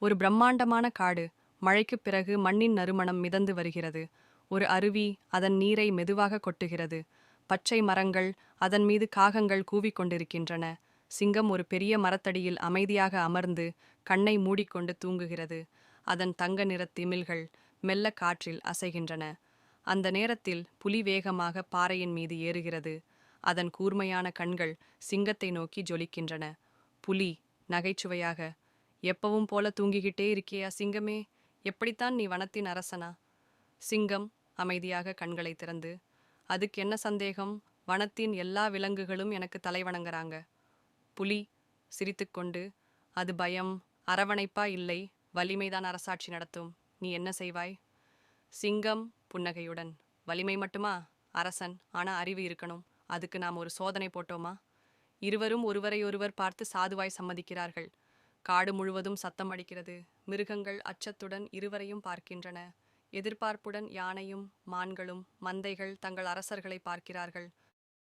ஒரு பிரம்மாண்டமான காடு. மழைக்குப் பிறகு மண்ணின் நறுமணம் மிதந்து வருகிறது. ஒரு அருவி அதன் நீரை மெதுவாக கொட்டுகிறது. பச்சை மரங்கள், அதன் மீது காகங்கள் கூவிக்கொண்டிருக்கின்றன. சிங்கம் ஒரு பெரிய மரத்தடியில் அமைதியாக அமர்ந்து கண்ணை மூடிக்கொண்டு தூங்குகிறது. அதன் தங்க நிறத் திமில்கள் மெல்ல காற்றில் அசைகின்றன. அந்த நேரத்தில் புலி வேகமாக பாறையின் மீது ஏறுகிறது. அதன் கூர்மையான கண்கள் சிங்கத்தை நோக்கி ஜொலிக்கின்றன. புலி நகைச்சுவையாக, எப்பவும் போல தூங்கிக்கிட்டே இருக்கியா சிங்கமே? எப்படித்தான் நீ வனத்தின் அரசனா? சிங்கம் அமைதியாக கண்களை திறந்து, அதுக்கு என்ன சந்தேகம்? வனத்தின் எல்லா விலங்குகளும் எனக்கு தலைவணங்குறாங்க. புலி சிரித்துக்கொண்டு, அது பயம், அரவணைப்பா இல்லை, வலிமைதான் அரசாட்சி நடத்தும். நீ என்ன செய்வாய்? சிங்கம் புன்னகையுடன், வலிமை மட்டுமா? அரசன், ஆனா அறிவு இருக்கணும். அதுக்கு நாம் ஒரு சோதனை போட்டோமா? இருவரும் ஒருவரையொருவர் பார்த்து சாதுவாய் சம்மதிக்கிறார்கள். காடு முழுவதும் சத்தம் அடிக்கிறது. மிருகங்கள் அச்சத்துடன் இருவரையும் பார்க்கின்றன. எதிர்பார்ப்புடன் யானையும் மான்களும் மந்தைகள் தங்கள் அரசர்களை பார்க்கிறார்கள்.